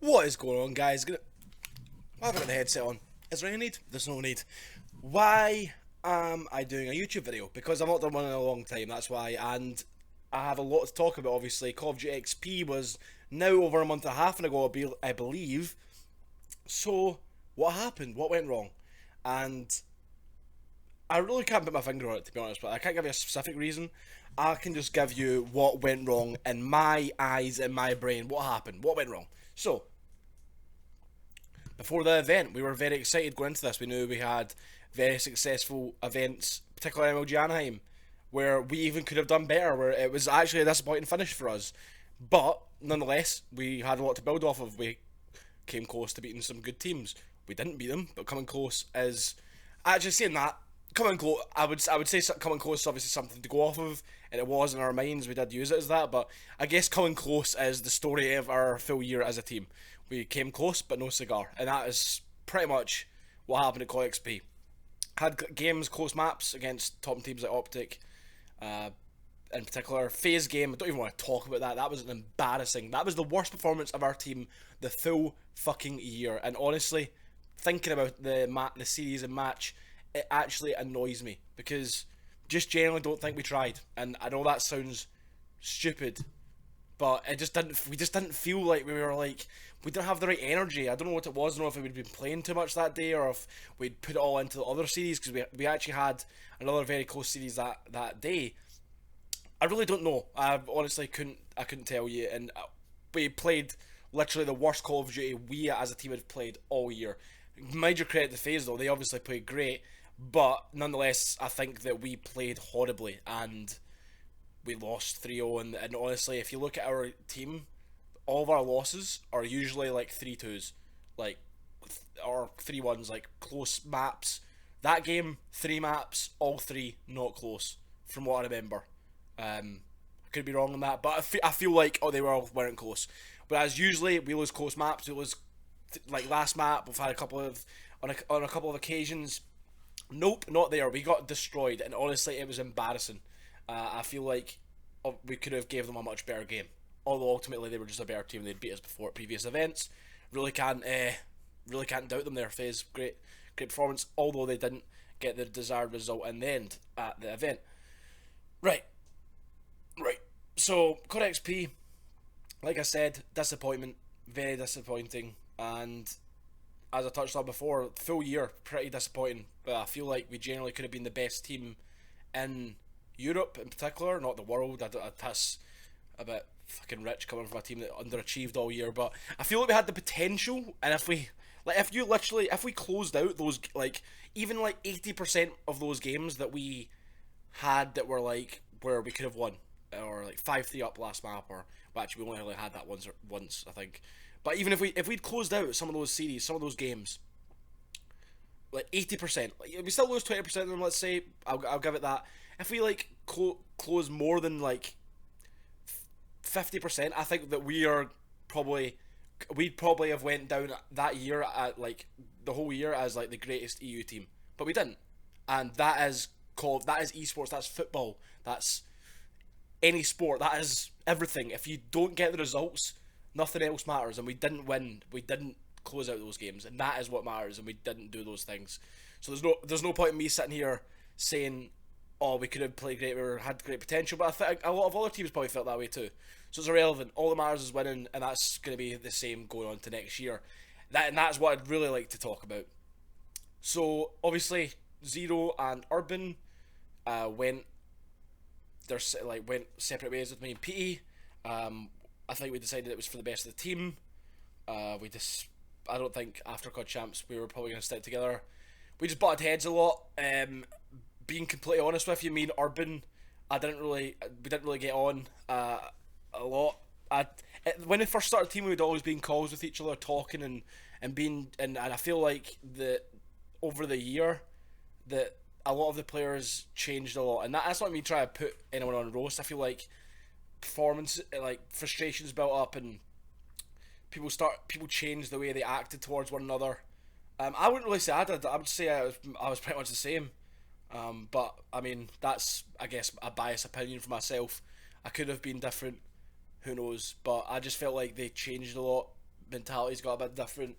What is going on, guys? I've got the headset on. Is there any need? There's no need. Why am I doing a YouTube video? Because I've not done one in a long time, that's why, and I have a lot to talk about, obviously. CoDXP was now over a month and a half ago, I believe. So, what happened? What went wrong? And I really can't put my finger on it, to be honest, but I can't give you a specific reason. I can just give you what went wrong in my eyes, in my brain. What happened? What went wrong? So, before the event, we were very excited going into this. We knew we had very successful events, particularly MLG Anaheim, where we even could have done better, where it was actually a disappointing finish for us. But, nonetheless, we had a lot to build off of. We came close to beating some good teams. We didn't beat them, but coming close is... Actually, saying that, coming close, I would say coming close is obviously something to go off of, and it was in our minds. We did use it as that, but I guess coming close is the story of our full year as a team. We came close, but no cigar, and that is pretty much what happened at CoDXP. Had games, close maps against top teams like Optic, in particular. FaZe game, I don't even want to talk about that. That was embarrassing. That was the worst performance of our team the full fucking year, and honestly, thinking about the series and match, it actually annoys me because just generally don't think we tried. And I know that sounds stupid, but it just didn't. We just didn't feel like we didn't have the right energy. I don't know what it was. I don't know if we'd been playing too much that day or if we'd put it all into the other series, because we actually had another very close series that day. I really don't know. I honestly couldn't tell you. And we played literally the worst Call of Duty we as a team had played all year. Major credit to FaZe though, they obviously played great, but nonetheless, I think that we played horribly and we lost 3-0. And honestly, if you look at our team, all of our losses are usually like 3-2s, like, or 3-1s, like close maps. That game, 3 maps, all 3 not close, from what I remember. I could be wrong on that, but I feel like they weren't close. But as usually, we lose close maps. It was like last map. We've had a couple of on a couple of occasions. Nope, not there. We got destroyed, and honestly, it was embarrassing. I feel like we could have gave them a much better game. Although ultimately they were just a better team. They'd beat us before at previous events. Really can't doubt them there. FaZe, great performance. Although they didn't get the desired result in the end at the event. Right. So CoDXP, like I said, disappointment, very disappointing, and as I touched on before, full year pretty disappointing. But I feel like we generally could have been the best team in Europe in particular, not the world. That's a bit fucking rich coming from a team that underachieved all year, but I feel like we had the potential, and if we closed out those, like, even like 80% of those games that we had that were like where we could have won, or like 5-3 up last map, or well, actually we only really had that once I think. But even if we'd closed out some of those series, some of those games, like 80%, like, we still lose 20% of them. Let's say I'll give it that. If we like close more than like 50%, I think that we'd probably have went down that year at like the whole year as like the greatest EU team, but we didn't, and that is esports. That's football. That's any sport. That is everything. If you don't get the results, nothing else matters. And we didn't win. We didn't close out those games, and that is what matters. And we didn't do those things. So there's no point in me sitting here saying, "Oh, we could have played great. We had great potential." But I think a lot of other teams probably felt that way too. So it's irrelevant. All that matters is winning, and that's going to be the same going on to next year. That's what I'd really like to talk about. So obviously, Zero and Urban went separate ways with me and Petey. I think we decided it was for the best of the team. I don't think after COD Champs we were probably going to stick together. We just butted heads a lot. Being completely honest with you, me and Urban, we didn't really get on a lot. When we first started teaming, we'd always be in calls with each other, talking and I feel like that over the year that a lot of the players changed a lot, and that's not me trying to put anyone on roast. I feel like performance, like frustrations built up, and people change the way they acted towards one another. I wouldn't really say I did. I would say I was pretty much the same. But I mean, that's, I guess, a biased opinion for myself. I could have been different, who knows? But I just felt like they changed a lot mentality's got a bit different.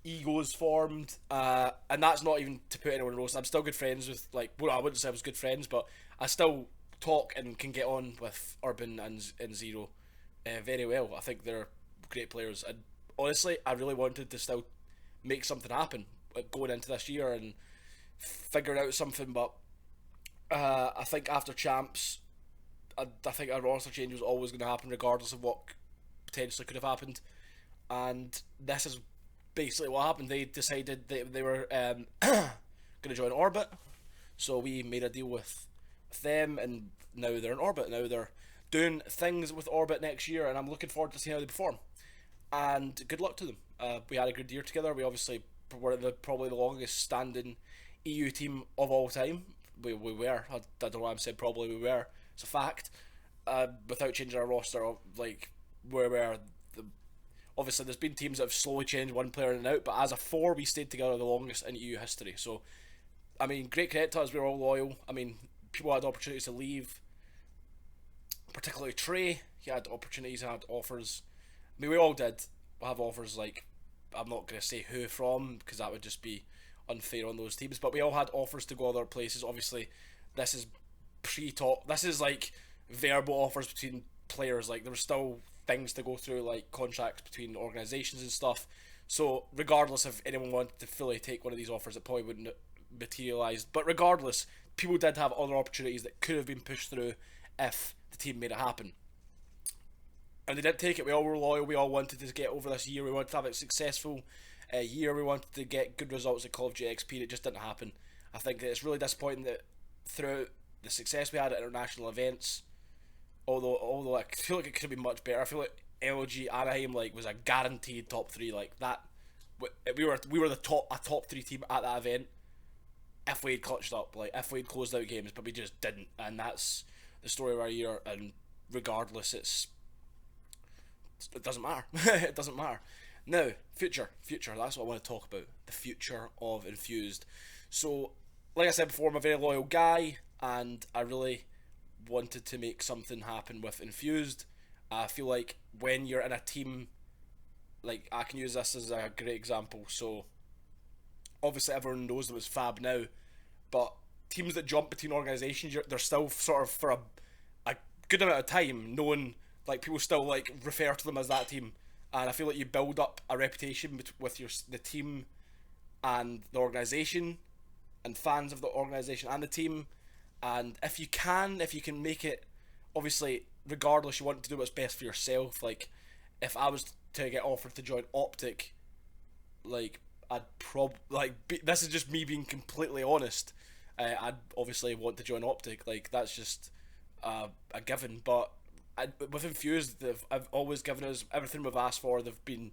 Egos formed, and that's not even to put anyone in roast. I'm still good friends with, like, well, I wouldn't say I was good friends, but I still talk and can get on with Urban and Zero very well. I think they're great players, and honestly, I really wanted to still make something happen going into this year and figure out something, but I think after champs, I think a roster change was always going to happen, regardless of what potentially could have happened, and this is basically what happened. They decided they were going to join Orbit, so we made a deal with them, and now they're in Orbit. Now they're doing things with Orbit next year, and I'm looking forward to seeing how they perform. And good luck to them. We had a good year together. We obviously were probably the longest standing EU team of all time. We were. I don't know why I'm saying probably, we were. It's a fact. Without changing our roster, like, where we were. Obviously, there's been teams that have slowly changed one player in and out, but as a four, we stayed together the longest in EU history. So, I mean, great credit to us. We were all loyal. I mean, people had opportunities to leave, particularly Trey. He had opportunities, he had offers. I mean, we all did have offers. Like, I'm not going to say who from, because that would just be unfair on those teams, but we all had offers to go other places. Obviously, this is pre-talk. This is like verbal offers between players. Like, there were still things to go through, like contracts between organisations and stuff. So regardless if anyone wanted to fully take one of these offers, it probably wouldn't materialise. But regardless, people did have other opportunities that could have been pushed through if the team made it happen. And they didn't take it. We all were loyal. We all wanted to get over this year. We wanted to have a successful year. We wanted to get good results at CoDXP. It just didn't happen. I think that it's really disappointing that throughout the success we had at international events, although I feel like it could have been much better. I feel like LG Anaheim, like, was a guaranteed top three. Like, that, we were a top three team at that event if we had clutched up, like if we had closed out games, but we just didn't, and that's the story of our year. And regardless, it doesn't matter. It doesn't matter. Now, future. That's what I want to talk about. The future of Infused. So, like I said before, I'm a very loyal guy, and I really wanted to make something happen with Infused. I feel like when you're in a team, like, I can use this as a great example. So obviously everyone knows them as Fab now, but teams that jump between organisations, they're still sort of, for a good amount of time, known, like, people still like refer to them as that team, and I feel like you build up a reputation with the team and the organisation and fans of the organisation and the team. And if you can make it, obviously, regardless, you want to do what's best for yourself. Like, if I was to get offered to join Optic, like, this is just me being completely honest. I'd obviously want to join Optic. Like, that's just a given. But with Infused, I've always given us everything we've asked for. They've been,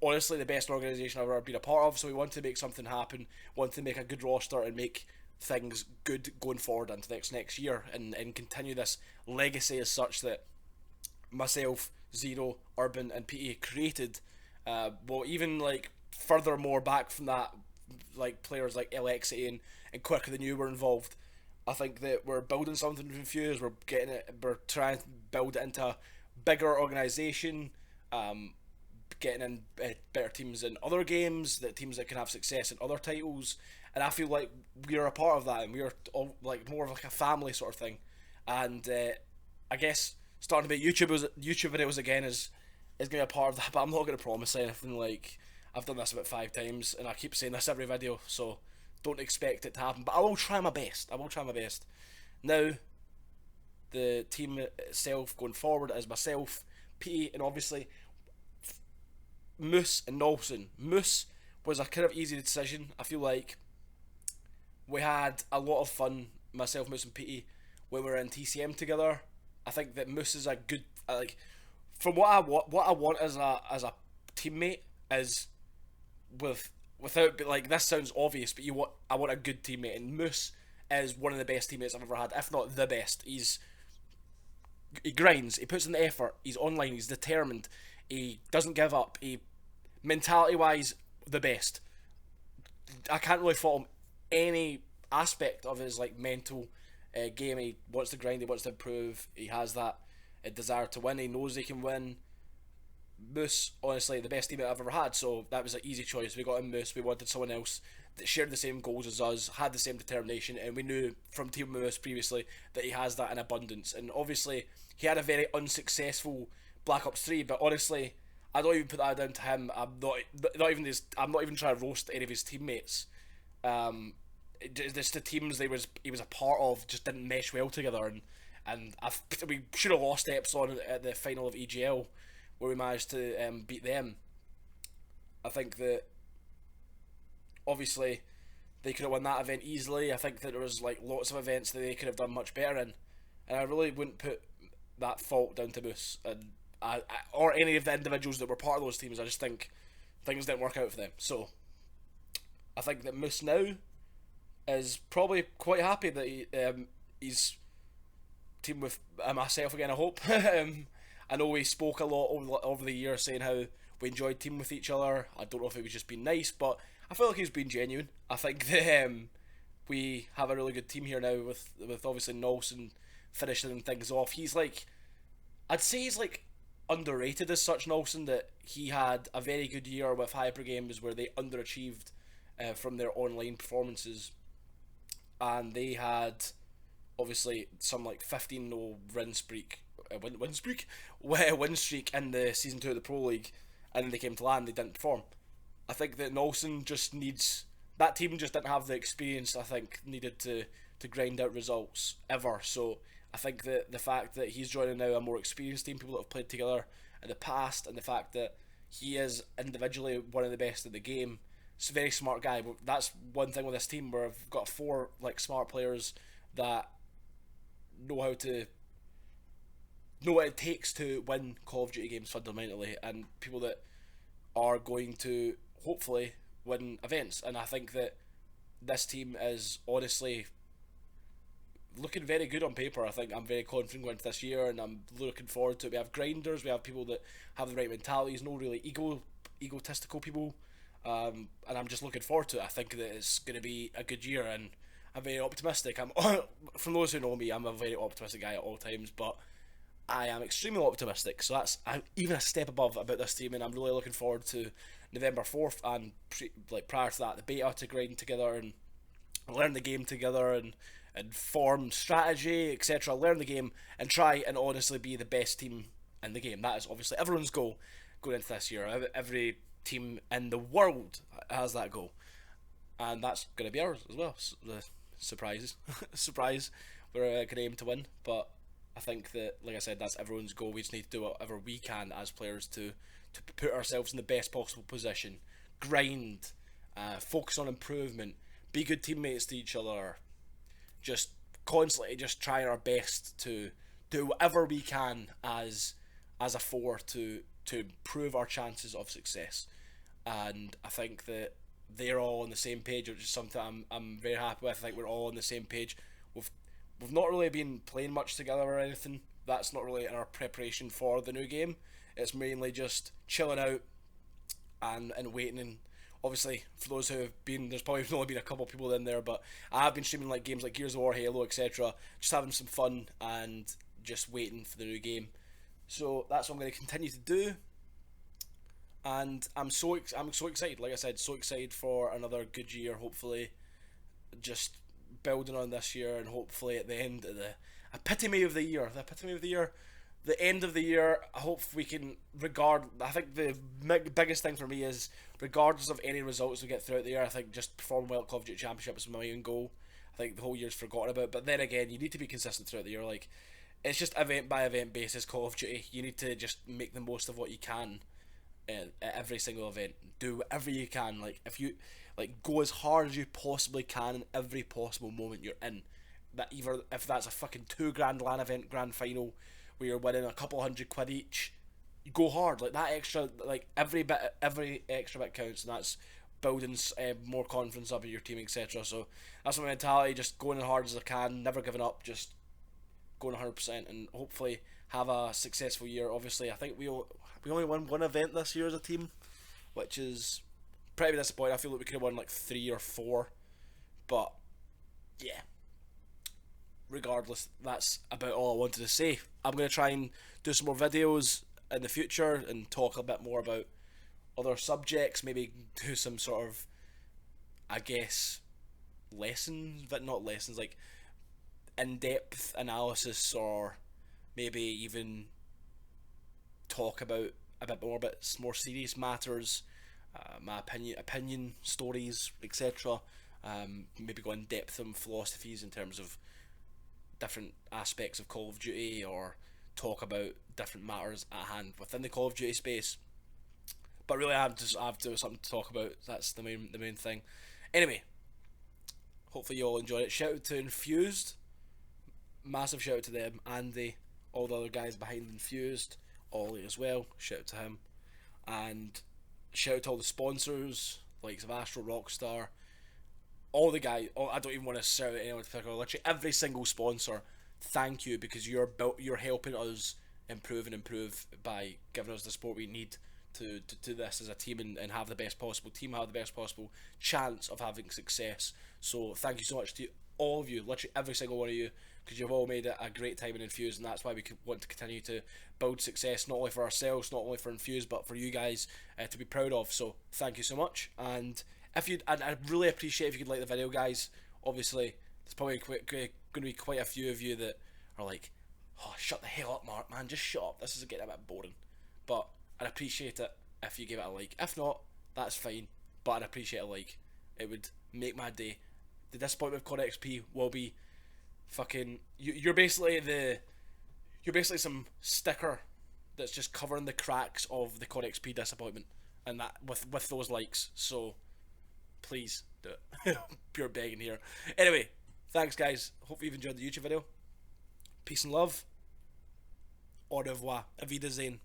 honestly, the best organisation I've ever been a part of. So we want to make something happen. Want to make a good roster and make things good going forward into next year, and continue this legacy as such that myself, Zero, Urban and PT created. Well, even like furthermore back from that, like players like Alexei and Quicker Than You were involved. I think that we're building something with Infuse. We're trying to build it into a bigger organisation, getting in better teams in other games, teams that can have success in other titles. And I feel like we're a part of that, and we're all, like, more of like a family sort of thing. And I guess starting to make YouTube videos again is going to be a part of that, but I'm not going to promise anything. Like, I've done this about 5 times, and I keep saying this every video, so don't expect it to happen. But I will try my best. Now, the team itself going forward is myself, PT, and obviously Moose and Nolson. Moose was a kind of easy decision. I feel like we had a lot of fun, myself, Moose and PT, when we were in TCM together. I think that Moose is a good, like, from what I want as a teammate is, without, like, this sounds obvious, but I want a good teammate, and Moose is one of the best teammates I've ever had, if not the best. He grinds, he puts in the effort, he's online, he's determined, he doesn't give up, mentality wise, the best. I can't really fault him any aspect of his, like, mental game. He wants to grind, he wants to improve, he has that desire to win, he knows he can win. Moose, honestly, the best teammate I've ever had, so that was an easy choice. We got him Moose, we wanted someone else that shared the same goals as us, had the same determination, and we knew from Team Moose previously that he has that in abundance. And obviously, he had a very unsuccessful Black Ops 3, but honestly, I don't even put that down to him. I'm not even trying to roast any of his teammates. Just the teams he was a part of just didn't mesh well together, and we should have lost Epsilon at the final of EGL, where we managed to beat them. I think that obviously they could have won that event easily. I think that there was like lots of events that they could have done much better in, and I really wouldn't put that fault down to Moose and or any of the individuals that were part of those teams. I just think things didn't work out for them. So I think that Moose now is probably quite happy that he's team with myself again. I hope. I know we spoke a lot over the year saying how we enjoyed teaming with each other. I don't know if it was just being nice, but I feel like he's been genuine. I think that we have a really good team here now with obviously Nolson finishing things off. He's like, I'd say he's like underrated as such, Nolson, that he had a very good year with Hyper Games where they underachieved from their online performances, and they had obviously some like 15-0 win streak in the season 2 of the Pro League, and then they came to LAN, they didn't perform. I think that Nolson just needs, that team just didn't have the experience I think needed to grind out results ever. So I think that the fact that he's joining now a more experienced team, people that have played together in the past, and the fact that he is individually one of the best in the game, he's a very smart guy. But that's one thing with this team, where I've got 4 like smart players that know how to know what it takes to win Call of Duty games fundamentally, and people that are going to hopefully win events. And I think that this team is honestly looking very good on paper. I think I'm very confident going into this year, and I'm looking forward to it. We have grinders, we have people that have the right mentalities, no really egotistical people, and I'm just looking forward to it. I think that it's going to be a good year, and I'm very optimistic. From those who know me, I'm a very optimistic guy at all times, but I am extremely optimistic. So that's even a step above about this team, and I'm really looking forward to November 4th and prior to that, the beta, to grind together and learn the game together and form strategy, etc. Learn the game and try and honestly be the best team in the game. That is obviously everyone's goal going into this year. Every team in the world has that goal, and that's going to be ours as well. The surprises, surprise, we're going to aim to win. But I think that, like I said, that's everyone's goal. We just need to do whatever we can as players to put ourselves in the best possible position, grind, focus on improvement, be good teammates to each other, just constantly just trying our best to do whatever we can as a 4 to improve our chances of success. And I think that they're all on the same page, which is something I'm very happy with. I think we're all on the same page. We've not really been playing much together or anything. That's not really in our preparation for the new game. It's mainly just chilling out and waiting. And obviously, for those who have been, there's probably only been a couple of people in there, but I have been streaming like games like Gears of War, Halo, etc. Just having some fun and just waiting for the new game. So that's what I'm going to continue to do. And I'm so excited. Like I said, so excited for another good year. Hopefully, just building on this year, and hopefully at the end of the epitome of the year, the end of the year, I hope we can I think the biggest thing for me is, regardless of any results we get throughout the year, I think just perform well at Call of Duty Championship is my own goal. I think the whole year's forgotten about, but then again, you need to be consistent throughout the year. Like, it's just event by event basis Call of Duty. You need to just make the most of what you can at every single event. Do whatever you can. Like, if you go as hard as you possibly can in every possible moment you're in. That either if that's a fucking $2,000 LAN event grand final where you're winning a couple £100 each, you go hard. Like, that extra, like every extra bit counts, and that's building more confidence up in your team, etc. So that's my mentality. Just going as hard as I can, never giving up, just going 100%, and hopefully have a successful year. Obviously, I think we only won one event this year as a team, which is pretty disappointing. I feel like we could have won like 3 or 4, but yeah. Regardless, that's about all I wanted to say. I'm going to try and do some more videos in the future and talk a bit more about other subjects. Maybe do some sort of, I guess, lessons, but not lessons, like in-depth analysis, or maybe even talk about a bit more about more serious matters, my opinion stories, etc. Maybe go in depth on philosophies in terms of different aspects of Call of Duty, or talk about different matters at hand within the Call of Duty space. But really, I've to something to talk about. That's the main thing. Anyway, hopefully you all enjoyed it. Shout out to Infused, massive shout out to them, Andy, all the other guys behind Infused, Ollie as well. Shout out to him, and shout out to all the sponsors, likes of Astro, Rockstar, all the guys. I don't even want to shout out anyone in particular. Literally every single sponsor. Thank you, because you're helping us improve by giving us the support we need to do this as a team, and have the best possible team, have the best possible chance of having success. So thank you so much to all of you, literally every single one of you, because you've all made it a great time in Infuse, and that's why we want to continue to build success, not only for ourselves, not only for Infuse, but for you guys to be proud of. So thank you so much, and I'd really appreciate if you could like the video, guys. Obviously, there's probably going to be quite a few of you that are like, oh, shut the hell up, Mark, man, just shut up, this is getting a bit boring. But I'd appreciate it if you give it a like. If not, that's fine, but I'd appreciate a like. It would make my day. The disappointment with CoDXP will be fucking... You're basically some sticker that's just covering the cracks of the CoDXP disappointment, and that with those likes. So please do it. Pure begging here. Anyway, thanks guys. Hope you've enjoyed the YouTube video. Peace and love. Au revoir. Auf Wiedersehen.